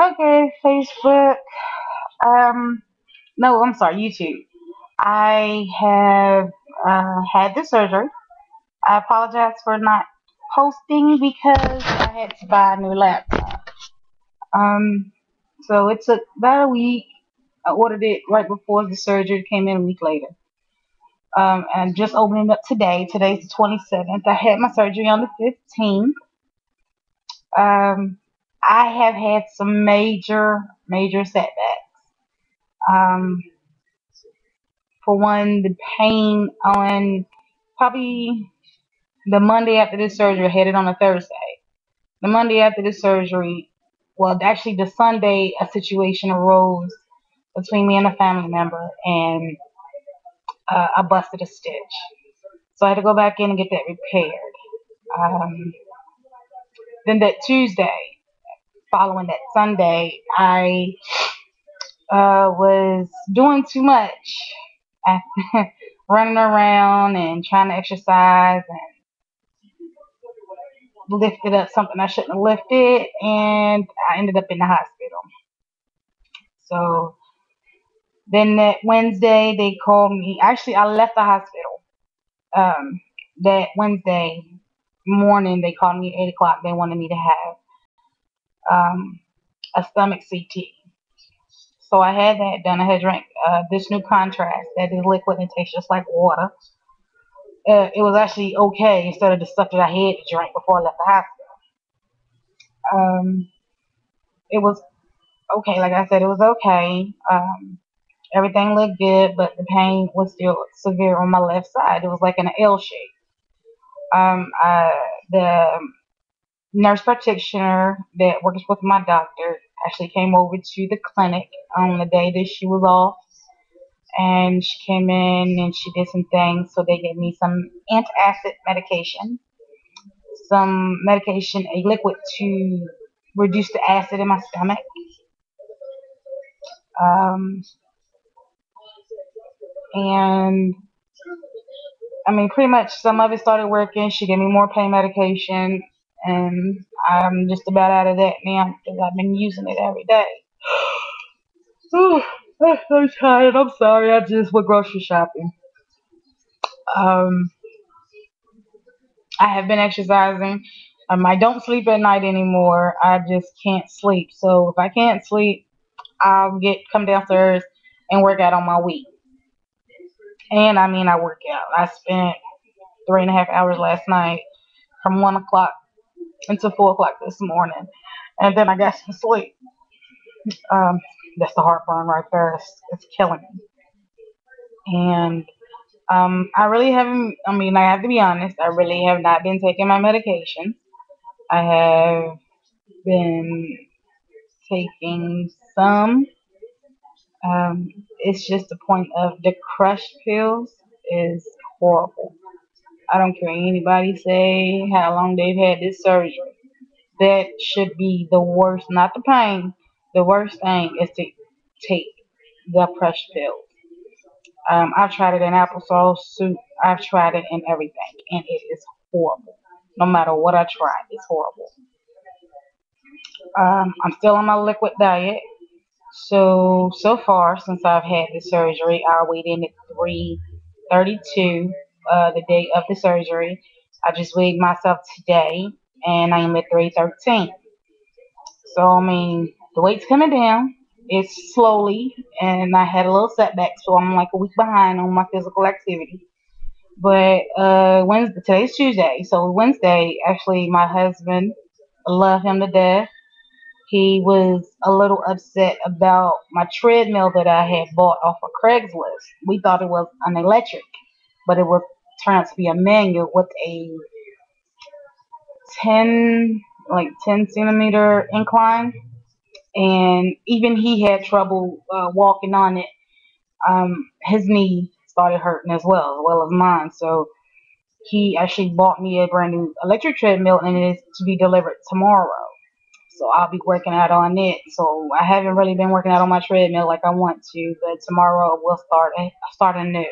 Okay, Facebook. Um, no, I'm sorry, YouTube. I have had the surgery. I apologize for not posting because I had to buy a new laptop. Um, so it took about a week. I ordered it right before the surgery. It came in a week later. And just opening up today. Today's the 27th. I had my surgery on the 15th. Um, I have had some major setbacks. Um, for one, the pain on probably the Monday after this surgery, I had it on a Thursday. The Monday after the surgery, well, actually, the Sunday, a situation arose between me and a family member, and I busted a stitch. So I had to go back in and get that repaired. Um, then that Tuesday, following that Sunday, I was doing too much. I, running around and trying to exercise and lifted up something I shouldn't have lifted, and I ended up in the hospital. So then that Wednesday, they called me. Actually, I left the hospital. Um, that Wednesday morning, they called me at 8 o'clock. They wanted me to have a stomach CT. So I had that done. I had drank this new contrast that is liquid and tastes just like water. It was actually okay instead of the stuff that I had to drink before I left the hospital. Um, it was okay. Like I said, it was okay. Everything looked good, but the pain was still severe on my left side. It was like an L shape. The nurse practitioner that works with my doctor actually came over to the clinic on the day that she was off, and she came in and she did some things. So they gave me some antacid medication, some medication, a liquid to reduce the acid in my stomach. Um, and I mean, pretty much some of it started working. She gave me more pain medication, and I'm just about out of that now because I've been using it every day. Ooh, I'm tired. I'm sorry. I just went grocery shopping. Um, I have been exercising. I don't sleep at night anymore. I just can't sleep. So if I can't sleep, I'll get come downstairs and work out on my week. And I mean, I work out. I spent 3.5 hours last night from 1 o'clock until 4 o'clock this morning, and then I got some sleep. Um, that's the heartburn right there. It's killing me. And I really haven't. I mean, I have to be honest. I really have not been taking my medication. I have been taking some. It's just the point of the crushed pills is horrible. I don't care what anybody say how long they've had this surgery. That should be the worst, not the pain. The worst thing is to take the crushed pills. I've tried it in applesauce soup. I've tried it in everything, and it is horrible. No matter what I try, it's horrible. I'm still on my liquid diet. So far since I've had the surgery, I weighed in at 332 the day of the surgery. I just weighed myself today, and I am at 313. So I mean, the weight's coming down. It's slowly, and I had a little setback, so I'm like a week behind on my physical activity. But Wednesday, today's Tuesday, so Wednesday, actually, my husband, I love him to death. He was a little upset about my treadmill that I had bought off of Craigslist. We thought it was an electric, but it was turned out to be a manual with a 10 centimeter incline, and even he had trouble walking on it. His knee started hurting as well as mine. So he actually bought me a brand new electric treadmill, and it is to be delivered tomorrow. So I'll be working out on it. So I haven't really been working out on my treadmill like I want to, but tomorrow we'll start anew.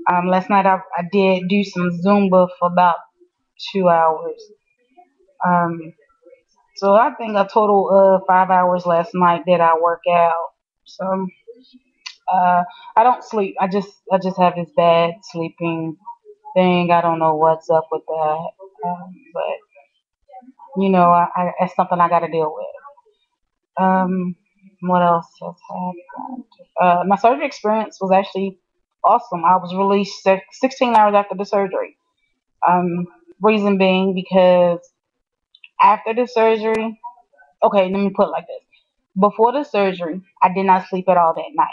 Last night I did do some Zumba for about 2 hours. Um, So I think a total of 5 hours last night that I work out. So uh, I don't sleep. I just have this bad sleeping thing. I don't know what's up with that. But it's something I got to deal with. What else has happened? My surgery experience was actually awesome. I was released 16 hours after the surgery. Um, Reason being because after the surgery, okay, let me put it like this. Before the surgery, I did not sleep at all that night.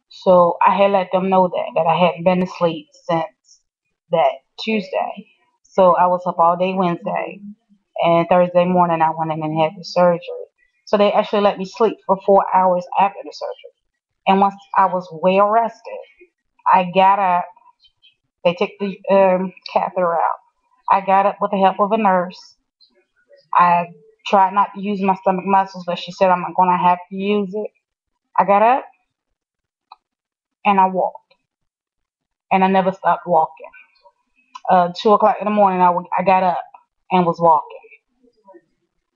So I had let them know that I hadn't been asleep since that Tuesday. So I was up all day Wednesday, and Thursday morning I went in and had the surgery. So they actually let me sleep for 4 hours after the surgery. And once I was well rested, I got up. They took the catheter out. I got up with the help of a nurse. I tried not to use my stomach muscles, but she said I'm going to have to use it. I got up and I walked, and I never stopped walking. 2 o'clock in the morning, I got up and was walking.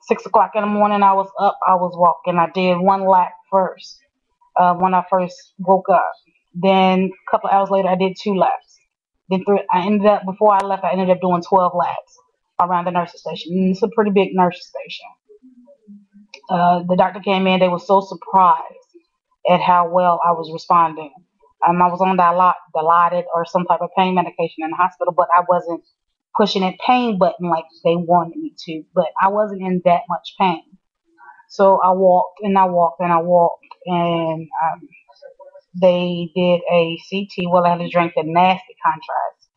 6 o'clock in the morning, I was up, I was walking. I did one lap first when I first woke up. Then a couple hours later, I did two laps. Then three. I ended up before I left. I ended up doing 12 laps around the nurse's station. And it's a pretty big nurse's station. The doctor came in. They were so surprised at how well I was responding. I was on Dilaudid or some type of pain medication in the hospital, but I wasn't pushing that pain button like they wanted me to. But I wasn't in that much pain. So I walked and I walked and I walked, and they did a CT. Well, I had to drink the nasty contrast,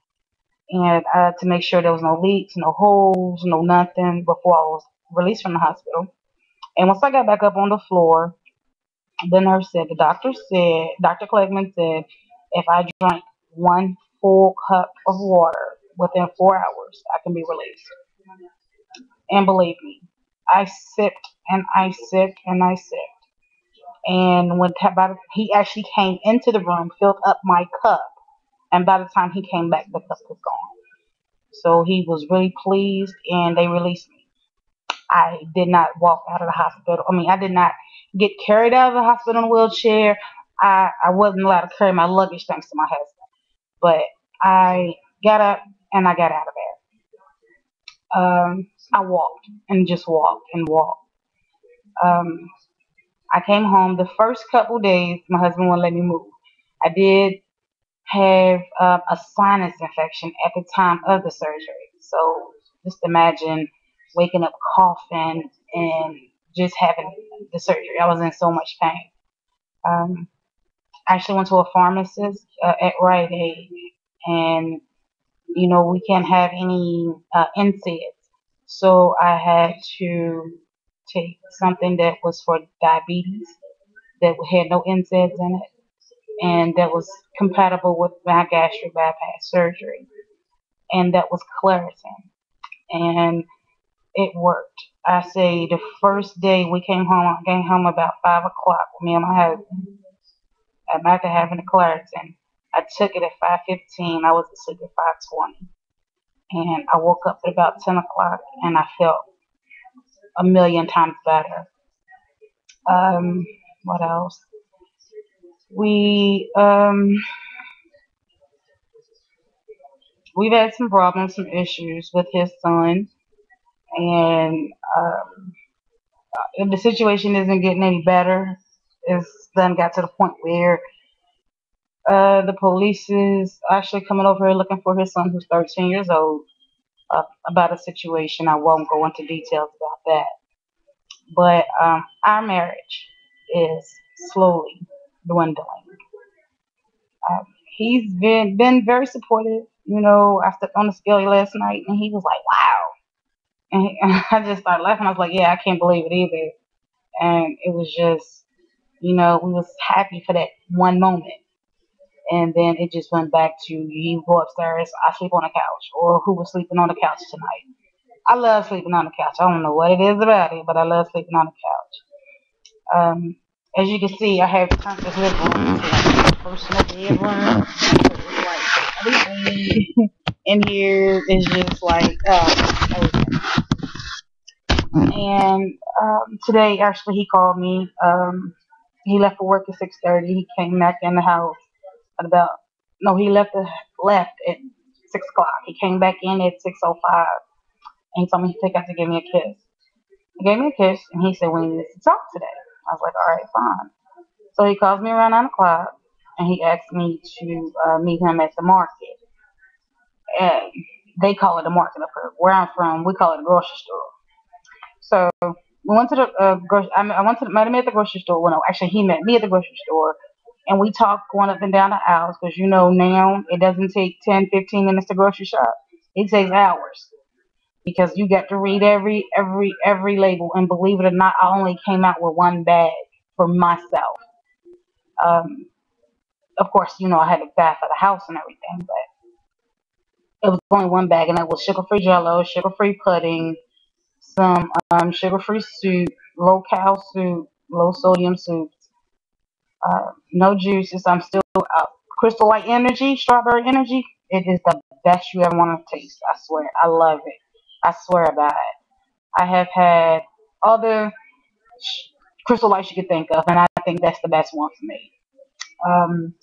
and to make sure there was no leaks, no holes, no nothing before I was released from the hospital. And once I got back up on the floor, Dr. Clegman said, if I drank one full cup of water within 4 hours, I can be released. And believe me, I sipped and I sipped and I sipped. And he actually came into the room, filled up my cup, and by the time he came back, the cup was gone. So he was really pleased, and they released me. I did not walk out of the hospital. I mean, I did not get carried out of the hospital in a wheelchair. I wasn't allowed to carry my luggage thanks to my husband. But I got up and I got out of there. I walked and just walked and walked. Um, I came home the first couple days. My husband wouldn't let me move. I did have a sinus infection at the time of the surgery. So just imagine waking up coughing and just having the surgery. I was in so much pain. Um, I actually went to a pharmacist at Rite Aid, and we can't have any NSAIDs. So I had to take something that was for diabetes that had no NSAIDs in it, and that was compatible with my gastric bypass surgery, and that was Claritin, and it worked. I say the first day I came home about 5 o'clock with me and my husband. After having the Claritin, I took it at 5:15. I was asleep at 5:20, and I woke up at about 10 o'clock, and I felt a million times better. Um, what else? We we've had some problems, some issues with his son, and the situation isn't getting any better. It's then got to the point where the police is actually coming over here looking for his son, who's 13 years old, about a situation. I won't go into details about that, but our marriage is slowly dwindling. Um, he's been very supportive. I stepped on the scale last night, and he was like, "Wow." And I just started laughing. I was like, yeah, I can't believe it either. And it was just, we was happy for that one moment. And then it just went back to you go upstairs, I sleep on the couch, or who was sleeping on the couch tonight. I love sleeping on the couch. I don't know what it is about it, but I love sleeping on the couch. As you can see, I have turned this living room into like a personal bedroom. So it's like everything in here is just like, okay. And today, actually, he called me. He left for work at 6:30. He came back in the house at about no, he left at 6 o'clock. He came back in at 6:05, and he told me he had to give me a kiss. He gave me a kiss, and he said we needed to talk today. I was like, all right, fine. So he calls me around 9 o'clock, and he asked me to meet him at the market. And they call it a market up here. Where I'm from, we call it a grocery store. So we went to the I went to met him at the grocery store. Well, no, actually, he met me at the grocery store, and we talked going up and down the aisles because now it doesn't take 10, 15 minutes to grocery shop. It takes hours because you got to read every label. And believe it or not, I only came out with one bag for myself. Um, of course, I had a bag for the house and everything, but it was only one bag, and it was sugar-free Jello, sugar-free pudding, some sugar-free soup, low-cal soup, low-sodium soup, no juices. I'm still Crystal Light Energy, Strawberry Energy. It is the best you ever want to taste. I swear. I love it. I swear by it. I have had other Crystal Lights you could think of, and I think that's the best one for me. Um,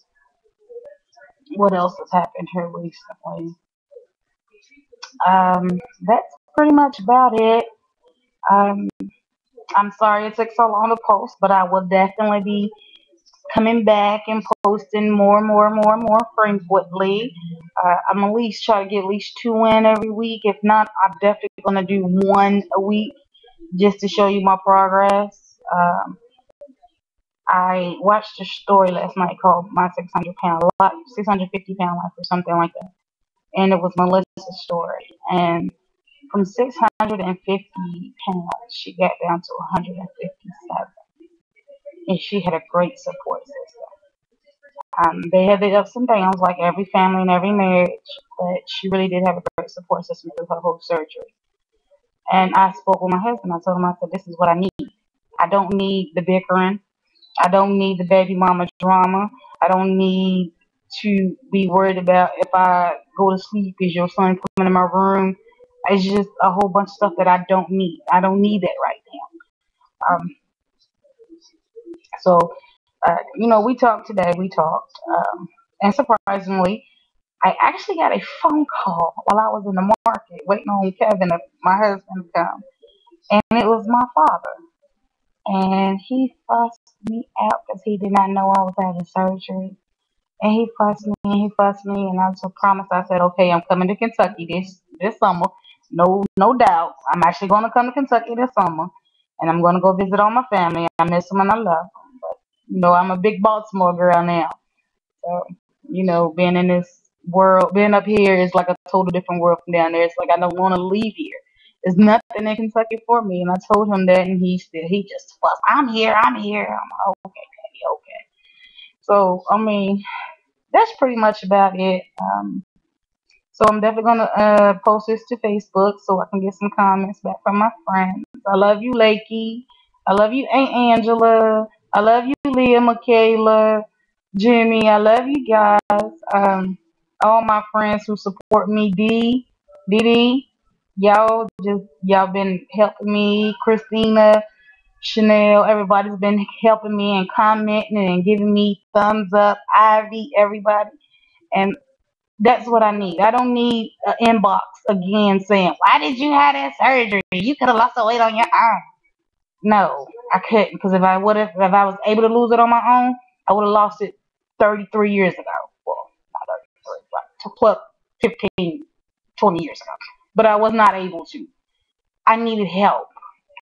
what else has happened here recently? That's pretty much about it. Um, I'm sorry it took so long to post, but I will definitely be coming back and posting more and more and more and more frequently. I'm at least try to get at least two in every week. If not, I'm definitely gonna do one a week just to show you my progress. I watched a story last night called "My 600 Pound Life," 650 pound life, or something like that, and it was Melissa's story. And from 650 pounds, she got down to 157, and she had a great support system. They had their ups and downs, like every family and every marriage, but she really did have a great support system through her whole surgery. And I spoke with my husband. I told him, I said, this is what I need. I don't need the bickering. I don't need the baby mama drama. I don't need to be worried about if I go to sleep, is your son coming in my room? It's just a whole bunch of stuff that I don't need. I don't need that right now. So, we talked today. We talked. And surprisingly, I actually got a phone call while I was in the market waiting on Kevin, my husband, to come. And it was my father. And he fussed me out because he did not know I was having surgery. And he fussed me and he fussed me. And I just promised, I said, okay, I'm coming to Kentucky this summer. No doubt. I'm actually going to come to Kentucky this summer. And I'm going to go visit all my family. I miss them and I love them. But, I'm a big Baltimore girl now. So, being in this world, being up here is like a total different world from down there. It's like I don't want to leave here. There's nothing in Kentucky for me, and I told him that, and he just fussed. I'm here. I'm here. I'm like, okay, daddy, okay. So I mean, that's pretty much about it. So I'm definitely gonna post this to Facebook so I can get some comments back from my friends. I love you, Lakey. I love you, Aunt Angela. I love you, Leah, Michaela, Jimmy. I love you guys. All my friends who support me, Dee, y'all been helping me. Christina, Chanel, everybody's been helping me and commenting and giving me thumbs up. Ivy, everybody. And that's what I need. I don't need an inbox again saying, "Why did you have that surgery? You could have lost the weight on your own." No, I couldn't because if I was able to lose it on my own, I would have lost it 33 years ago. Well, not 33, like 12, 15, 20 years ago. But I was not able to. I needed help.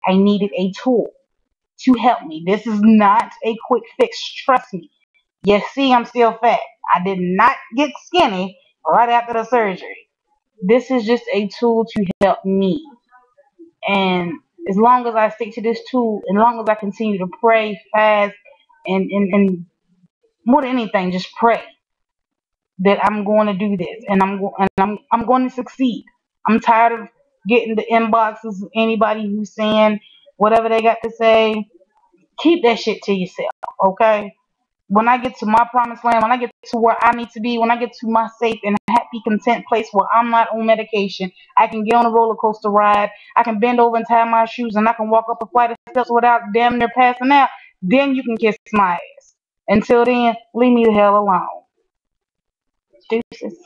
I needed a tool to help me. This is not a quick fix. Trust me. You see, I'm still fat. I did not get skinny right after the surgery. This is just a tool to help me. And as long as I stick to this tool, as long as I continue to pray, fast, and more than anything, just pray that I'm going to do this, and I'm going to succeed. I'm tired of getting the inboxes of anybody who's saying whatever they got to say. Keep that shit to yourself, okay? When I get to my promised land, when I get to where I need to be, when I get to my safe and happy, content place where I'm not on medication, I can get on a roller coaster ride, I can bend over and tie my shoes, and I can walk up a flight of steps without damn near passing out, then you can kiss my ass. Until then, leave me the hell alone. Deuces.